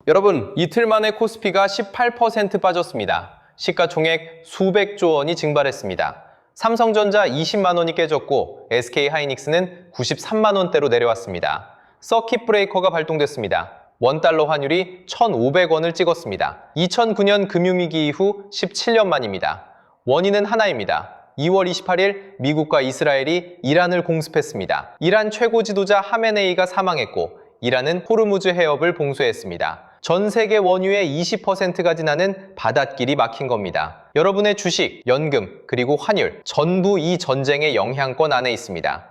여러분, 이틀 만에 코스피가 18% 빠졌습니다. 시가총액 수백조 원이 증발했습니다. 삼성전자 20만 원이 깨졌고 SK하이닉스는 93만 원대로 내려왔습니다. 서킷 브레이커가 발동됐습니다. 원달러 환율이 1,500원을 찍었습니다. 2009년 금융위기 이후 17년 만입니다. 원인은 하나입니다. 2월 28일 미국과 이스라엘이 이란을 공습했습니다. 이란 최고 지도자 하메네이가 사망했고 이란은 호르무즈 해협을 봉쇄했습니다. 전 세계 원유의 20%가 지나는 바닷길이 막힌 겁니다. 여러분의 주식, 연금, 그리고 환율 전부 이 전쟁의 영향권 안에 있습니다.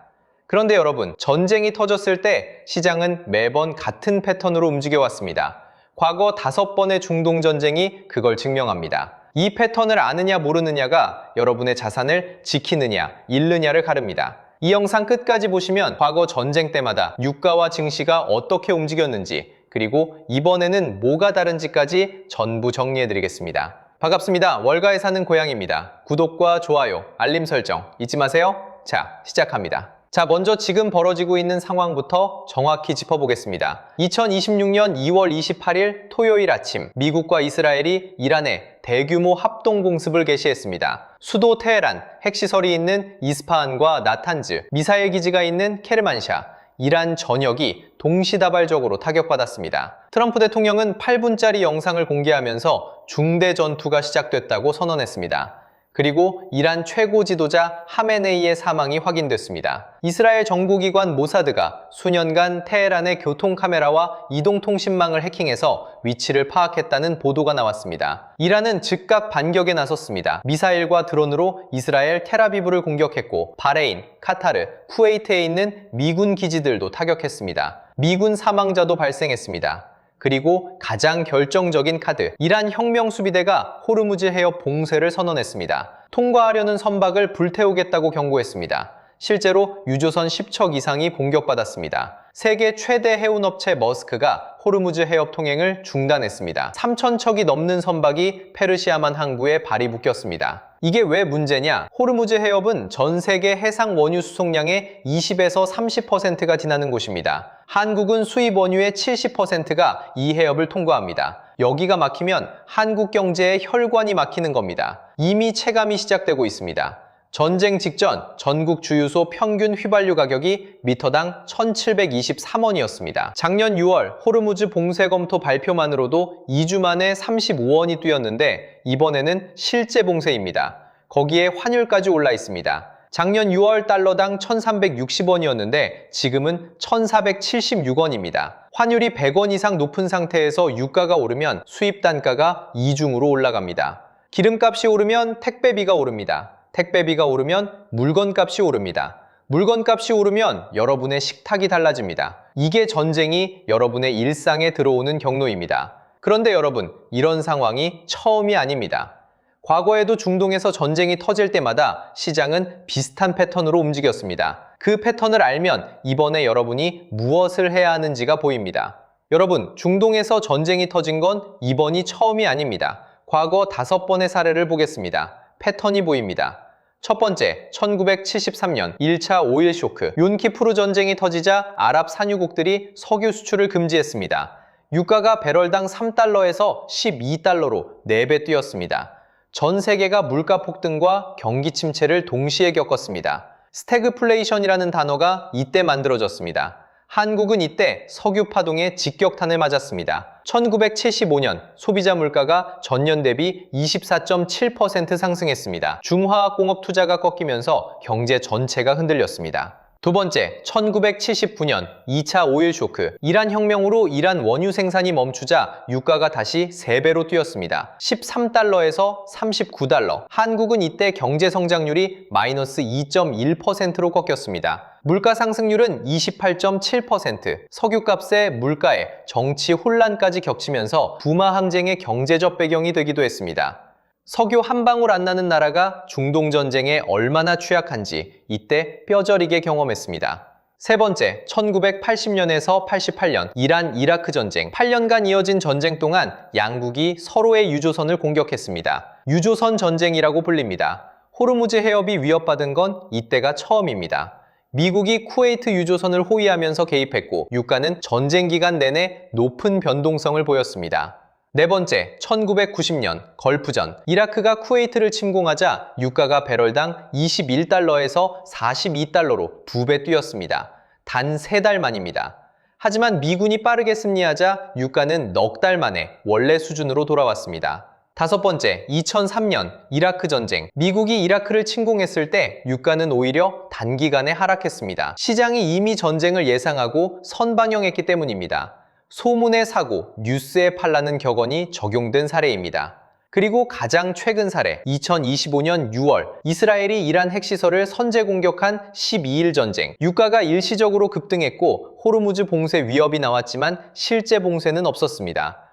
그런데 여러분, 전쟁이 터졌을 때 시장은 매번 같은 패턴으로 움직여왔습니다. 과거 5번의 중동전쟁이 그걸 증명합니다. 이 패턴을 아느냐 모르느냐가 여러분의 자산을 지키느냐, 잃느냐를 가릅니다. 이 영상 끝까지 보시면 과거 전쟁 때마다 유가와 증시가 어떻게 움직였는지, 그리고 이번에는 뭐가 다른지까지 전부 정리해드리겠습니다. 반갑습니다. 월가에 사는 고양이입니다. 구독과 좋아요, 알림 설정 잊지 마세요. 자, 시작합니다. 먼저 지금 벌어지고 있는 상황부터 정확히 짚어보겠습니다. 2026년 2월 28일 토요일 아침, 미국과 이스라엘이 이란에 대규모 합동공습을 개시했습니다. 수도 테헤란, 핵시설이 있는 이스파한과 나탄즈, 미사일 기지가 있는 케르만샤, 이란 전역이 동시다발적으로 타격받았습니다. 트럼프 대통령은 8분짜리 영상을 공개하면서 중대 전투가 시작됐다고 선언했습니다. 그리고 이란 최고 지도자 하메네이의 사망이 확인됐습니다. 이스라엘 정보기관 모사드가 수년간 테헤란의 교통카메라와 이동통신망을 해킹해서 위치를 파악했다는 보도가 나왔습니다. 이란은 즉각 반격에 나섰습니다. 미사일과 드론으로 이스라엘 텔아비브를 공격했고 바레인, 카타르, 쿠웨이트에 있는 미군 기지들도 타격했습니다. 미군 사망자도 발생했습니다. 그리고 가장 결정적인 카드, 이란 혁명수비대가 호르무즈 해협 봉쇄를 선언했습니다. 통과하려는 선박을 불태우겠다고 경고했습니다. 실제로 유조선 10척 이상이 공격받았습니다. 세계 최대 해운업체 머스크가 호르무즈 해협 통행을 중단했습니다. 3,000척이 넘는 선박이 페르시아만 항구에 발이 묶였습니다. 이게 왜 문제냐? 호르무즈 해협은 전 세계 해상 원유 수송량의 20에서 30%가 지나는 곳입니다. 한국은 수입 원유의 70%가 이 해협을 통과합니다. 여기가 막히면 한국 경제의 혈관이 막히는 겁니다. 이미 체감이 시작되고 있습니다. 전쟁 직전 전국 주유소 평균 휘발유 가격이 리터당 1,723원이었습니다. 작년 6월 호르무즈 봉쇄 검토 발표만으로도 2주 만에 35원이 뛰었는데 이번에는 실제 봉쇄입니다. 거기에 환율까지 올라 있습니다. 작년 6월 달러당 1,360원이었는데 지금은 1,476원입니다. 환율이 100원 이상 높은 상태에서 유가가 오르면 수입 단가가 이중으로 올라갑니다. 기름값이 오르면 택배비가 오릅니다. 택배비가 오르면 물건값이 오릅니다. 물건값이 오르면 여러분의 식탁이 달라집니다. 이게 전쟁이 여러분의 일상에 들어오는 경로입니다. 그런데 여러분, 이런 상황이 처음이 아닙니다. 과거에도 중동에서 전쟁이 터질 때마다 시장은 비슷한 패턴으로 움직였습니다. 그 패턴을 알면 이번에 여러분이 무엇을 해야 하는지가 보입니다. 여러분, 중동에서 전쟁이 터진 건 이번이 처음이 아닙니다. 과거 5번의 사례를 보겠습니다. 패턴이 보입니다. 첫 번째, 1973년 1차 오일 쇼크, 욤키푸르 전쟁이 터지자 아랍 산유국들이 석유 수출을 금지했습니다. 유가가 배럴당 3달러에서 12달러로 4배 뛰었습니다. 전 세계가 물가 폭등과 경기 침체를 동시에 겪었습니다. 스태그플레이션이라는 단어가 이때 만들어졌습니다. 한국은 이때 석유 파동에 직격탄을 맞았습니다. 1975년 소비자 물가가 전년 대비 24.7% 상승했습니다. 중화학공업 투자가 꺾이면서 경제 전체가 흔들렸습니다. 두 번째, 1979년 2차 오일 쇼크, 이란 혁명으로 이란 원유 생산이 멈추자 유가가 다시 3배로 뛰었습니다. 13달러에서 39달러. 한국은 이때 경제 성장률이 마이너스 2.1%로 꺾였습니다. 물가 상승률은 28.7%, 석유값에 물가에 정치 혼란까지 겹치면서 부마 항쟁의 경제적 배경이 되기도 했습니다. 석유 한 방울 안 나는 나라가 중동전쟁에 얼마나 취약한지 이때 뼈저리게 경험했습니다. 세 번째, 1980년에서 88년 이란-이라크 전쟁. 8년간 이어진 전쟁 동안 양국이 서로의 유조선을 공격했습니다. 유조선 전쟁이라고 불립니다. 호르무즈 해협이 위협받은 건 이때가 처음입니다. 미국이 쿠웨이트 유조선을 호위하면서 개입했고 유가는 전쟁 기간 내내 높은 변동성을 보였습니다. 네 번째, 1990년 걸프전, 이라크가 쿠웨이트를 침공하자 유가가 배럴당 21달러에서 42달러로 2배 뛰었습니다. 단 3달 만입니다. 하지만 미군이 빠르게 승리하자 유가는 넉 달 만에 원래 수준으로 돌아왔습니다. 다섯 번째, 2003년 이라크 전쟁. 미국이 이라크를 침공했을 때 유가는 오히려 단기간에 하락했습니다. 시장이 이미 전쟁을 예상하고 선방영했기 때문입니다. 소문의 사고, 뉴스의 판라는 격언이 적용된 사례입니다. 그리고 가장 최근 사례, 2025년 6월 이스라엘이 이란 핵시설을 선제 공격한 12일 전쟁. 유가가 일시적으로 급등했고 호르무즈 봉쇄 위협이 나왔지만 실제 봉쇄는 없었습니다.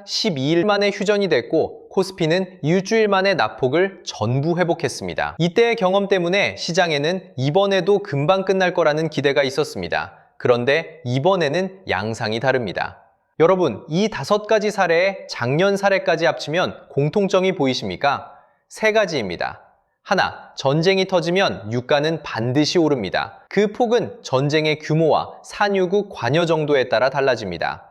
12일 만에 휴전이 됐고 코스피는 일주일 만에 낙폭을 전부 회복했습니다. 이때의 경험 때문에 시장에는 이번에도 금방 끝날 거라는 기대가 있었습니다. 그런데 이번에는 양상이 다릅니다. 여러분, 이 5가지 사례에 작년 사례까지 합치면 공통점이 보이십니까? 3가지입니다. 하나, 전쟁이 터지면 유가는 반드시 오릅니다. 그 폭은 전쟁의 규모와 산유국 관여 정도에 따라 달라집니다.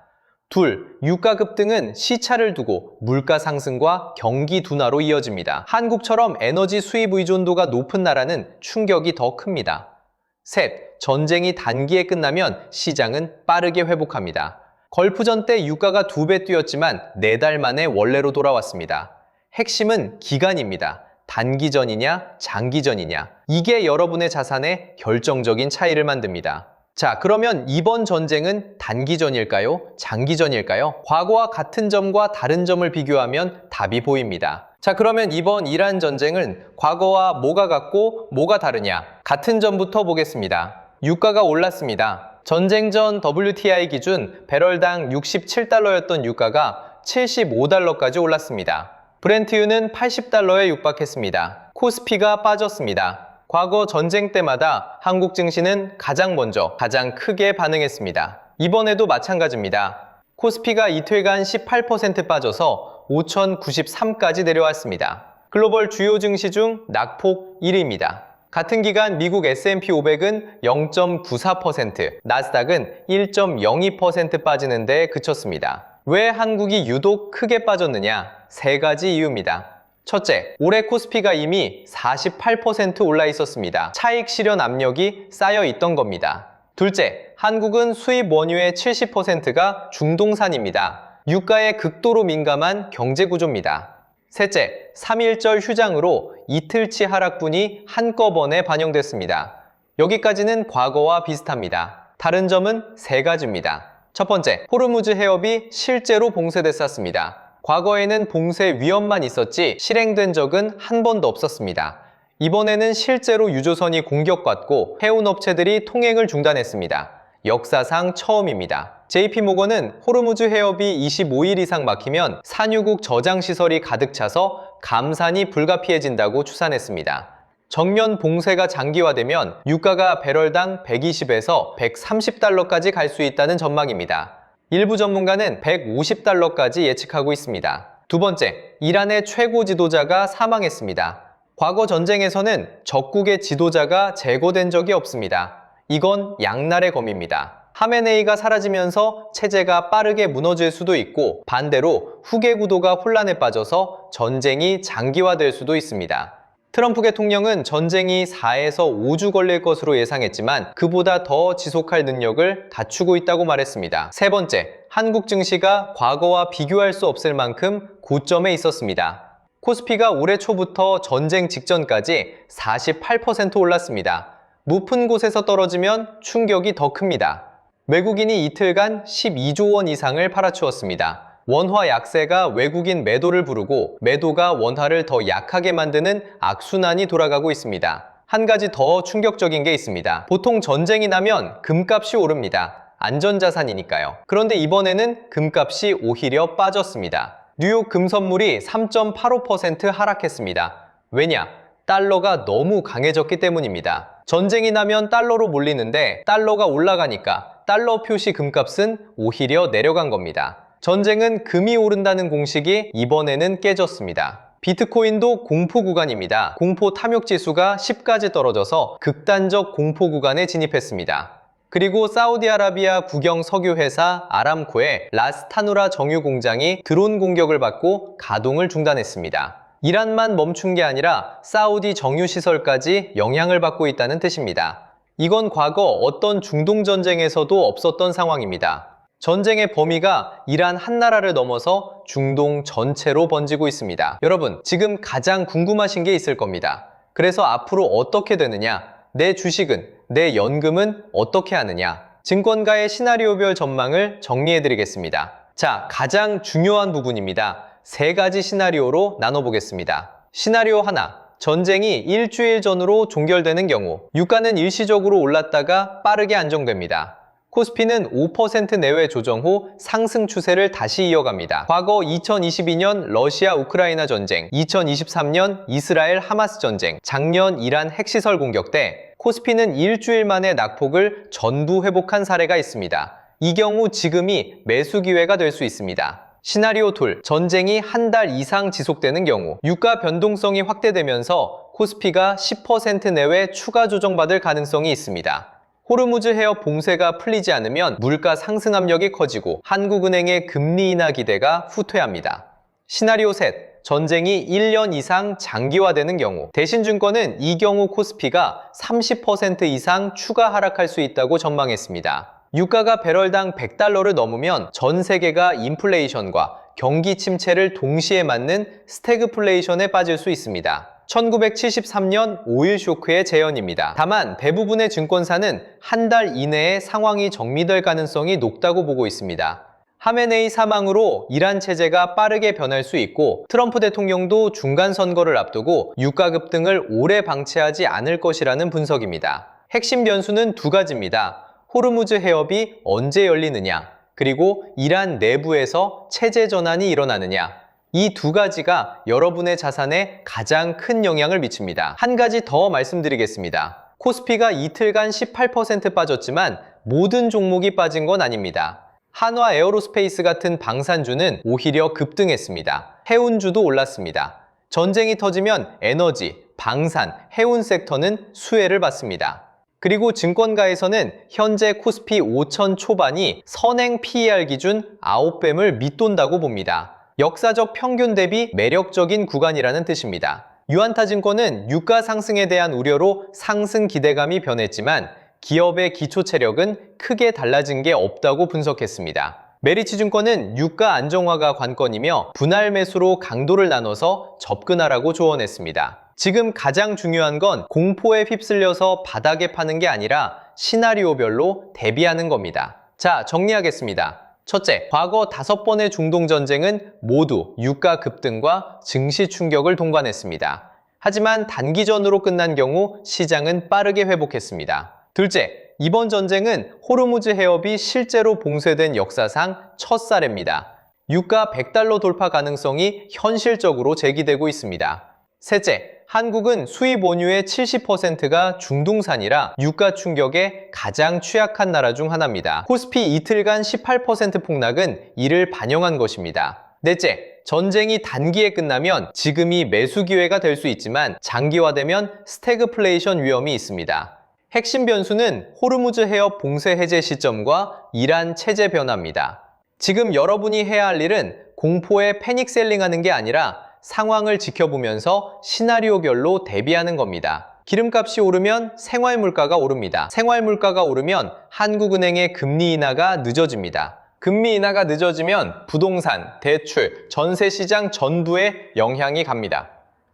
둘, 유가 급등은 시차를 두고 물가 상승과 경기 둔화로 이어집니다. 한국처럼 에너지 수입 의존도가 높은 나라는 충격이 더 큽니다. 셋, 전쟁이 단기에 끝나면 시장은 빠르게 회복합니다. 걸프전 때 유가가 2배 뛰었지만 4달 만에 원래로 돌아왔습니다. 핵심은 기간입니다. 단기전이냐, 장기전이냐. 이게 여러분의 자산에 결정적인 차이를 만듭니다. 자, 그러면 이번 전쟁은 단기전일까요? 장기전일까요? 과거와 같은 점과 다른 점을 비교하면 답이 보입니다. 자, 그러면 이번 이란 전쟁은 과거와 뭐가 같고 뭐가 다르냐? 같은 점부터 보겠습니다. 유가가 올랐습니다. 전쟁 전 WTI 기준 배럴당 67달러였던 유가가 75달러까지 올랐습니다. 브렌트유는 80달러에 육박했습니다. 코스피가 빠졌습니다. 과거 전쟁 때마다 한국 증시는 가장 먼저, 가장 크게 반응했습니다. 이번에도 마찬가지입니다. 코스피가 이틀간 18% 빠져서 5,093까지 내려왔습니다. 글로벌 주요 증시 중 낙폭 1위입니다. 같은 기간 미국 S&P 500은 0.94%, 나스닥은 1.02% 빠지는 데 그쳤습니다. 왜 한국이 유독 크게 빠졌느냐? 3가지 이유입니다. 첫째, 올해 코스피가 이미 48% 올라 있었습니다. 차익 실현 압력이 쌓여 있던 겁니다. 둘째, 한국은 수입 원유의 70%가 중동산입니다. 유가에 극도로 민감한 경제 구조입니다. 셋째, 3.1절 휴장으로 이틀치 하락분이 한꺼번에 반영됐습니다. 여기까지는 과거와 비슷합니다. 다른 점은 3가지입니다. 첫 번째, 호르무즈 해협이 실제로 봉쇄됐었습니다. 과거에는 봉쇄 위험만 있었지 실행된 적은 한 번도 없었습니다. 이번에는 실제로 유조선이 공격받고 해운업체들이 통행을 중단했습니다. 역사상 처음입니다. JP모건은 호르무즈 해협이 25일 이상 막히면 산유국 저장시설이 가득 차서 감산이 불가피해진다고 추산했습니다. 정면 봉쇄가 장기화되면 유가가 배럴당 120에서 130달러까지 갈 수 있다는 전망입니다. 일부 전문가는 150달러까지 예측하고 있습니다. 두 번째, 이란의 최고 지도자가 사망했습니다. 과거 전쟁에서는 적국의 지도자가 제거된 적이 없습니다. 이건 양날의 검입니다. 하메네이가 사라지면서 체제가 빠르게 무너질 수도 있고 반대로 후계 구도가 혼란에 빠져서 전쟁이 장기화될 수도 있습니다. 트럼프 대통령은 전쟁이 4에서 5주 걸릴 것으로 예상했지만 그보다 더 지속할 능력을 갖추고 있다고 말했습니다. 세 번째, 한국 증시가 과거와 비교할 수 없을 만큼 고점에 있었습니다. 코스피가 올해 초부터 전쟁 직전까지 48% 올랐습니다. 높은 곳에서 떨어지면 충격이 더 큽니다. 외국인이 이틀간 12조 원 이상을 팔아치웠습니다. 원화 약세가 외국인 매도를 부르고 매도가 원화를 더 약하게 만드는 악순환이 돌아가고 있습니다. 한 가지 더 충격적인 게 있습니다. 보통 전쟁이 나면 금값이 오릅니다. 안전자산이니까요. 그런데 이번에는 금값이 오히려 빠졌습니다. 뉴욕 금선물이 3.85% 하락했습니다. 왜냐? 달러가 너무 강해졌기 때문입니다. 전쟁이 나면 달러로 몰리는데 달러가 올라가니까 달러 표시 금값은 오히려 내려간 겁니다. 전쟁은 금이 오른다는 공식이 이번에는 깨졌습니다. 비트코인도 공포 구간입니다. 공포 탐욕 지수가 10까지 떨어져서 극단적 공포 구간에 진입했습니다. 그리고 사우디아라비아 국영 석유회사 아람코의 라스타누라 정유 공장이 드론 공격을 받고 가동을 중단했습니다. 이란만 멈춘 게 아니라 사우디 정유 시설까지 영향을 받고 있다는 뜻입니다. 이건 과거 어떤 중동 전쟁에서도 없었던 상황입니다. 전쟁의 범위가 이란 한 나라를 넘어서 중동 전체로 번지고 있습니다. 여러분, 지금 가장 궁금하신 게 있을 겁니다. 그래서 앞으로 어떻게 되느냐? 내 주식은, 내 연금은 어떻게 하느냐? 증권가의 시나리오별 전망을 정리해드리겠습니다. 자, 가장 중요한 부분입니다. 3가지 시나리오로 나눠보겠습니다. 시나리오 하나, 전쟁이 일주일 전으로 종결되는 경우 유가는 일시적으로 올랐다가 빠르게 안정됩니다. 코스피는 5% 내외 조정 후 상승 추세를 다시 이어갑니다. 과거 2022년 러시아 우크라이나 전쟁, 2023년 이스라엘 하마스 전쟁, 작년 이란 핵시설 공격 때 코스피는 일주일 만에 낙폭을 전부 회복한 사례가 있습니다. 이 경우 지금이 매수 기회가 될 수 있습니다. 시나리오 2, 전쟁이 한 달 이상 지속되는 경우 유가 변동성이 확대되면서 코스피가 10% 내외 추가 조정받을 가능성이 있습니다. 호르무즈 해협 봉쇄가 풀리지 않으면 물가 상승 압력이 커지고 한국은행의 금리 인하 기대가 후퇴합니다. 시나리오 셋, 전쟁이 1년 이상 장기화되는 경우 대신증권은 이 경우 코스피가 30% 이상 추가 하락할 수 있다고 전망했습니다. 유가가 배럴당 100달러를 넘으면 전 세계가 인플레이션과 경기 침체를 동시에 맞는 스태그플레이션에 빠질 수 있습니다. 1973년 오일 쇼크의 재현입니다. 다만 대부분의 증권사는 한 달 이내에 상황이 정리될 가능성이 높다고 보고 있습니다. 하메네이 사망으로 이란 체제가 빠르게 변할 수 있고 트럼프 대통령도 중간 선거를 앞두고 유가 급등을 오래 방치하지 않을 것이라는 분석입니다. 핵심 변수는 2가지입니다. 호르무즈 해협이 언제 열리느냐, 그리고 이란 내부에서 체제 전환이 일어나느냐. 이 2가지가 여러분의 자산에 가장 큰 영향을 미칩니다. 한 가지 더 말씀드리겠습니다. 코스피가 이틀간 18% 빠졌지만 모든 종목이 빠진 건 아닙니다. 한화 에어로스페이스 같은 방산주는 오히려 급등했습니다. 해운주도 올랐습니다. 전쟁이 터지면 에너지, 방산, 해운 섹터는 수혜를 받습니다. 그리고 증권가에서는 현재 코스피 5천 초반이 선행 PER 기준 9배을 밑돈다고 봅니다. 역사적 평균 대비 매력적인 구간이라는 뜻입니다. 유안타증권은 유가 상승에 대한 우려로 상승 기대감이 변했지만 기업의 기초 체력은 크게 달라진 게 없다고 분석했습니다. 메리츠증권은 유가 안정화가 관건이며 분할 매수로 강도를 나눠서 접근하라고 조언했습니다. 지금 가장 중요한 건 공포에 휩쓸려서 바닥에 파는 게 아니라 시나리오별로 대비하는 겁니다. 자, 정리하겠습니다. 첫째, 과거 5번의 중동전쟁은 모두 유가 급등과 증시 충격을 동반했습니다. 하지만 단기전으로 끝난 경우 시장은 빠르게 회복했습니다. 둘째, 이번 전쟁은 호르무즈 해협이 실제로 봉쇄된 역사상 첫 사례입니다. 유가 100달러 돌파 가능성이 현실적으로 제기되고 있습니다. 셋째, 한국은 수입 원유의 70%가 중동산이라 유가 충격에 가장 취약한 나라 중 하나입니다. 코스피 이틀간 18% 폭락은 이를 반영한 것입니다. 넷째, 전쟁이 단기에 끝나면 지금이 매수 기회가 될 수 있지만 장기화되면 스태그플레이션 위험이 있습니다. 핵심 변수는 호르무즈 해협 봉쇄 해제 시점과 이란 체제 변화입니다. 지금 여러분이 해야 할 일은 공포에 패닉셀링하는 게 아니라 상황을 지켜보면서 시나리오별로 대비하는 겁니다. 기름값이 오르면 생활물가가 오릅니다. 생활물가가 오르면 한국은행의 금리 인하가 늦어집니다. 금리 인하가 늦어지면 부동산, 대출, 전세시장 전부에 영향이 갑니다.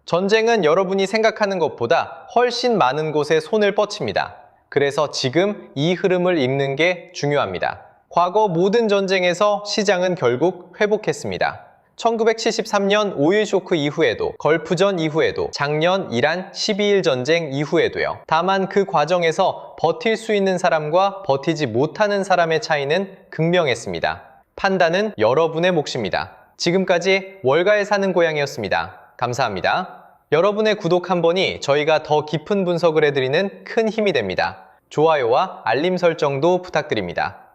전쟁은 여러분이 생각하는 것보다 훨씬 많은 곳에 손을 뻗칩니다. 그래서 지금 이 흐름을 읽는 게 중요합니다. 과거 모든 전쟁에서 시장은 결국 회복했습니다. 1973년 오일 쇼크 이후에도, 걸프전 이후에도, 작년 이란 12일 전쟁 이후에도요. 다만 그 과정에서 버틸 수 있는 사람과 버티지 못하는 사람의 차이는 극명했습니다. 판단은 여러분의 몫입니다. 지금까지 월가에 사는 고양이였습니다. 감사합니다. 여러분의 구독 한 번이 저희가 더 깊은 분석을 해드리는 큰 힘이 됩니다. 좋아요와 알림 설정도 부탁드립니다.